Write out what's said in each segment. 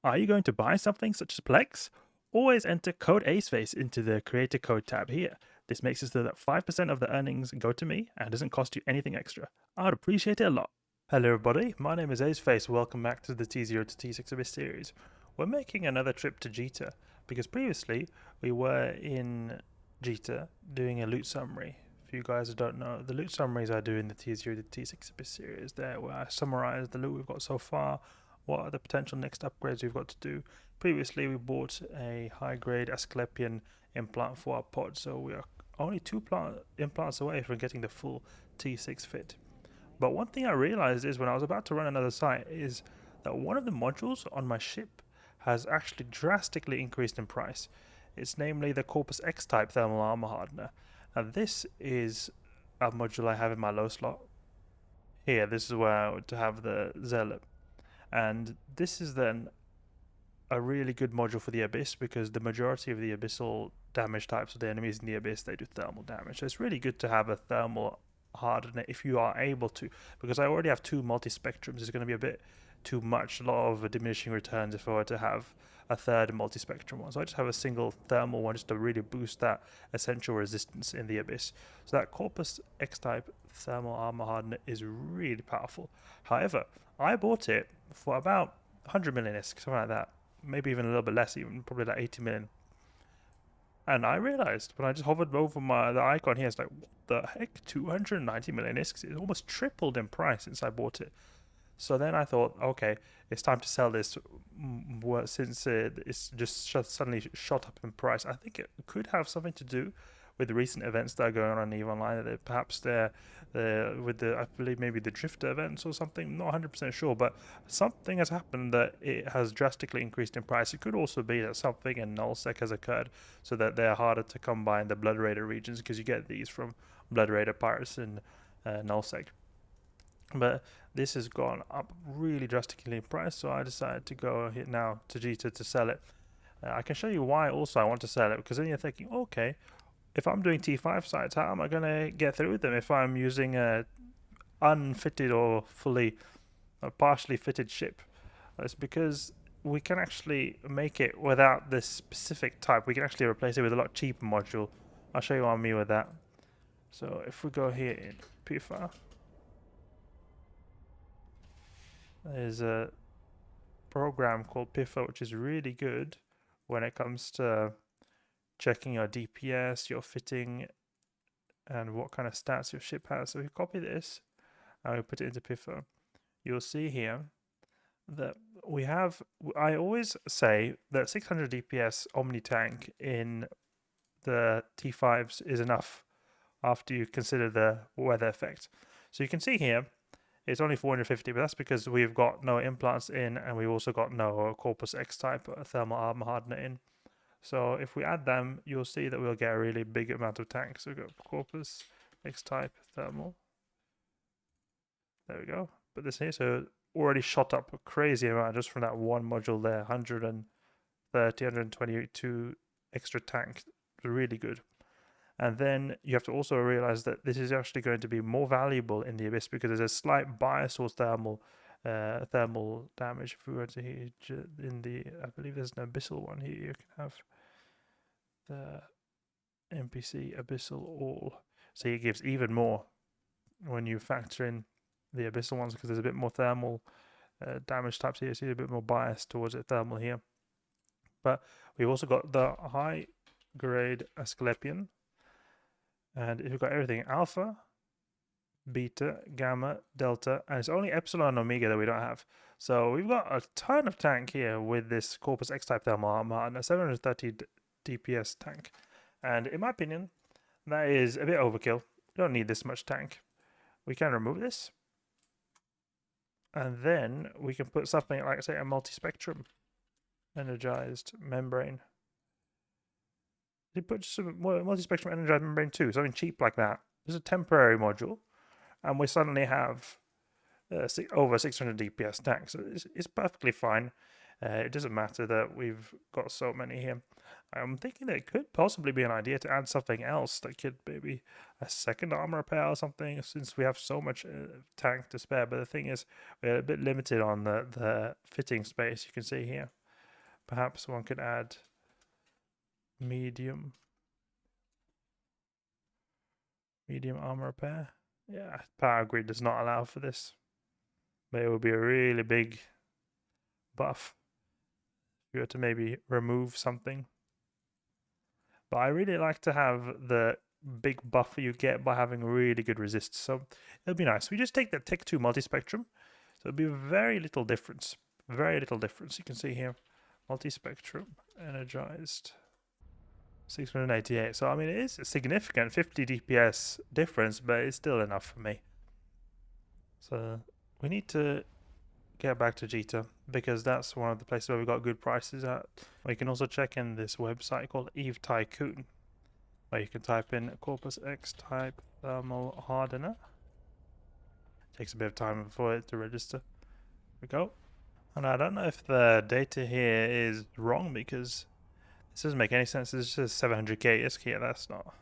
Are you going to buy something such as Plex? Always enter code Aceface into the Creator Code tab here. This makes it so that 5% of the earnings go to me and doesn't cost you anything extra. I would appreciate it a lot. Hello everybody, my name is Aceface. Welcome back to the T0 to T6 Abyss series. We're making another trip to Jita because previously we were in Jita doing a loot summary. If you guys don't know, the loot summaries I do in the T0 to T6 Abyss series there, where I summarize the loot we've got so far, what are the potential next upgrades we've got to do. Previously we bought a high grade Asclepian implant for our pod, so we are only two implants away from getting the full T6 fit. But one thing I realized is when I was about to run another site is that one of the modules on my ship has actually drastically increased in price. It's namely the Corpus X type thermal armor hardener. Now this is a module I have in my low slot. Here, this is where I would have the Zealot. And this is then a really good module for the Abyss because the majority of the abyssal damage types of the enemies in the Abyss, they do thermal damage. So it's really good to have a thermal hardener if you are able to, because I already have two multi-spectrums. It's going to be a bit too much, a lot of diminishing returns if I were to have a third multi-spectrum one. So I just have a single thermal one just to really boost that essential resistance in the Abyss. So that Corpus X-type thermal armor hardener is really powerful. However, I bought it for about 100 million ISK, something like that. Maybe even a little bit less, even probably like 80 million. And I realized when I just hovered over the icon here, it's like, what the heck? 290 million ISKs. It's almost tripled in price since I bought it. So then I thought, okay, it's time to sell this since it's just suddenly shot up in price. I think it could have something to do with the recent events that are going on EVE Online. That perhaps they're with the, I believe maybe the Drifter events or something. Not 100% sure, but something has happened that it has drastically increased in price. It could also be that something in nullsec has occurred, so that they're harder to come by in the Blood Raider regions because you get these from Blood Raider pirates in nullsec. But this has gone up really drastically in price, so I decided to go here now to Jita to sell it. I can show you why also I want to sell it, because then you're thinking, okay, if I'm doing T5 sites, how am I going to get through them if I'm using a unfitted or fully or partially fitted ship? It's because we can actually make it without this specific type. We can actually replace it with a lot cheaper module. I'll show you what I mean with that. So if we go here in PFA, there's a program called PIFA which is really good when it comes to checking your DPS, your fitting, and what kind of stats your ship has. So if you copy this and we put it into PIFA, you'll see here that we have, I always say that 600 DPS Omni tank in the T5s is enough after you consider the weather effect. So you can see here it's only 450, but that's because we've got no implants in and we've also got no Corpus X type thermal armor hardener in. So if we add them, you'll see that we'll get a really big amount of tanks. So we've got Corpus X type thermal. There we go. Put this here. So already shot up a crazy amount just from that one module there. 130, 122 extra tank. Really good. And then you have to also realize that this is actually going to be more valuable in the Abyss because there's a slight bias towards thermal damage. If we were to here in the, I believe there's an abyssal one here. You can have the NPC abyssal all. So it gives even more when you factor in the abyssal ones because there's a bit more thermal damage types here. So a bit more bias towards it thermal here. But we've also got the high grade Asclepian. And if you've got everything alpha, beta, gamma, delta, and it's only epsilon and omega that we don't have. So we've got a ton of tank here with this Corpus X type thermal armor and a 730 DPS tank. And in my opinion, that is a bit overkill. We don't need this much tank. We can remove this. And then we can put something like, say, a multispectrum energized membrane. You put some multispectrum energized membrane 2, something cheap like that. This is a temporary module, and we suddenly have over 600 DPS tanks. So it's perfectly fine. It doesn't matter that we've got so many here. I'm thinking that it could possibly be an idea to add something else that could maybe a second armor repair or something, since we have so much tank to spare. But the thing is, we're a bit limited on the fitting space. You can see here. Perhaps one could add medium armor repair. Yeah, power grid does not allow for this, but it would be a really big buff if you were to maybe remove something. But I really like to have the big buffer you get by having really good resist, so it'll be nice. We just take the Tech 2 Multispectrum, so it'll be very little difference. Very little difference. You can see here, Multispectrum, Energized, 688. So I mean, it is a significant 50 DPS difference, but it's still enough for me. So we need to get back to Jita because that's one of the places where we got good prices at. We can also check in this website called Eve Tycoon, where you can type in Corpus X type thermal hardener. Takes a bit of time for it to register. Here we go. And I don't know if the data here is wrong because this doesn't make any sense. This is 700k ISK here. That's not.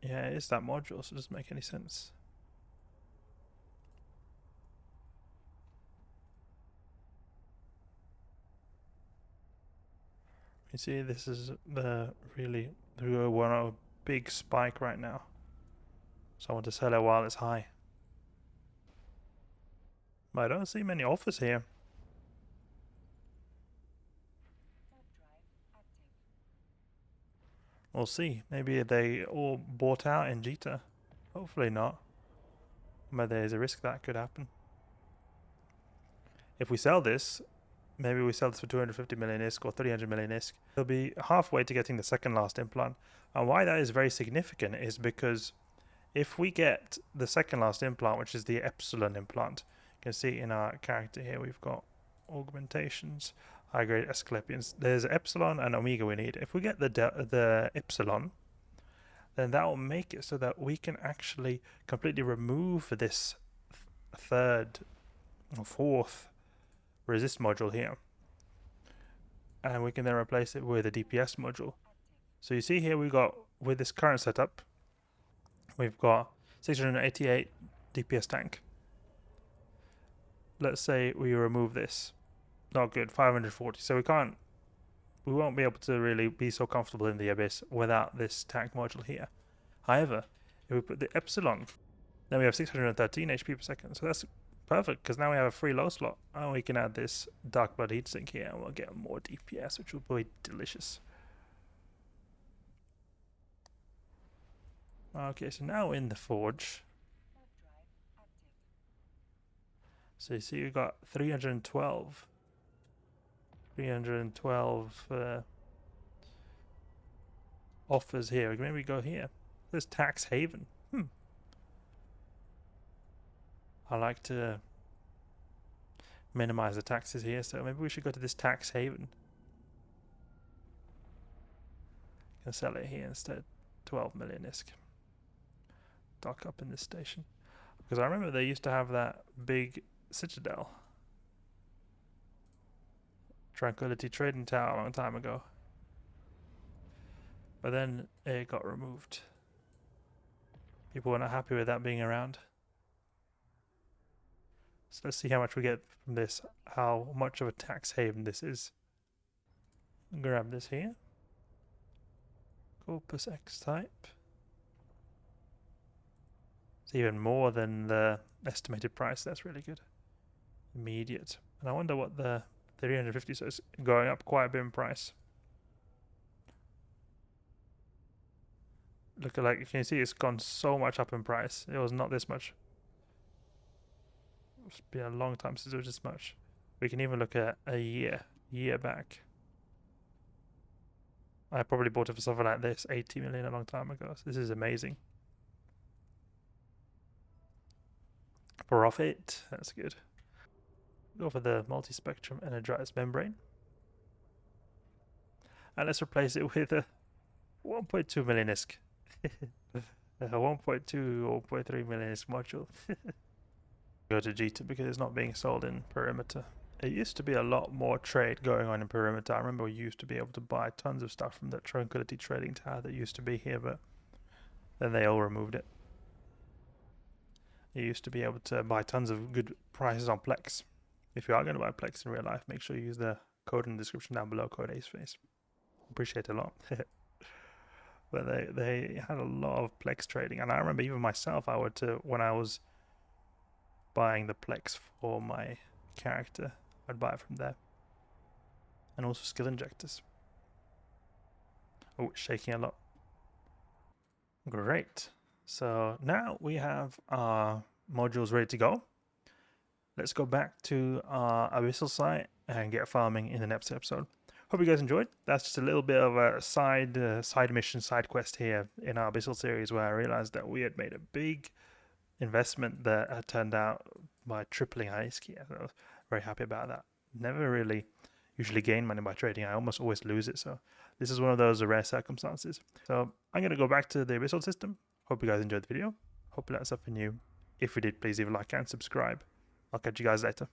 Yeah, it's that module, so it doesn't make any sense. You see, this is the really one of a big spike right now. So I want to sell it while it's high. But I don't see many offers here. We'll see. Maybe they all bought out in Jita. Hopefully not. But there's a risk that could happen. If we sell this, maybe we sell this for 250 million ISK or 300 million ISK. It'll be halfway to getting the second last implant. And why that is very significant is because if we get the second last implant, which is the Epsilon implant, you can see in our character here we've got augmentations, high grade Asclepians. There's Epsilon and Omega we need. If we get the Epsilon, then that will make it so that we can actually completely remove this third or fourth resist module here, and we can then replace it with a DPS module. So you see here we got, with this current setup, we've got 688 DPS tank. Let's say we remove this, not good, 540. So we won't be able to really be so comfortable in the abyss without this tank module here. However, if we put the Epsilon, then we have 613 HP per second. So that's perfect, because now we have a free low slot, and we can add this Dark Blood heatsink here, and we'll get more DPS, which will be delicious. Okay, so now in the forge, so you see we got 312 offers here. Maybe go here. There's Tax Haven. I like to minimize the taxes here, so maybe we should go to this Tax Haven. Can sell it here instead. 12 million ISK. Dock up in this station. Because I remember they used to have that big citadel. Tranquility Trading Tower a long time ago. But then it got removed. People were not happy with that being around. So let's see how much we get from this, how much of a tax haven this is. Grab this here. Corpus X type. It's even more than the estimated price. That's really good. Immediate. And I wonder what the 350, so it's going up quite a bit in price. Look at, like, you can see it's gone so much up in price. It was not this much. It's been a long time since it was this much. We can even look at a year back. I probably bought it for something like this, 80 million a long time ago. So this is amazing. Profit, that's good. Go for the Multispectrum Energized membrane. And let's replace it with a 1.2 million ISK. A 1.2 or 1.3 million ISK module. Go to Jita because it's not being sold in perimeter. It used to be a lot more trade going on in perimeter. I remember we used to be able to buy tons of stuff from the Tranquility Trading Tower that used to be here, but then they all removed it. You used to be able to buy tons of good prices on Plex. If you are going to buy Plex in real life, make sure you use the code in the description down below, code Aceface. Appreciate it a lot. But they had a lot of Plex trading, and I remember even myself, when I was buying the Plex for my character, I'd buy it from there. And also skill injectors. Oh, it's shaking a lot. Great. So now we have our modules ready to go. Let's go back to our Abyssal site and get farming in the next episode. Hope you guys enjoyed. That's just a little bit of a side mission, side quest here in our Abyssal series, where I realized that we had made a big investment that had turned out by tripling our ISK. I was very happy about that. Never really usually gain money by trading. I almost always lose it. So this is one of those rare circumstances. So I'm going to go back to the Abyssal system. Hope you guys enjoyed the video. Hope you learned something new. If you did, please leave a like and subscribe. I'll catch you guys later.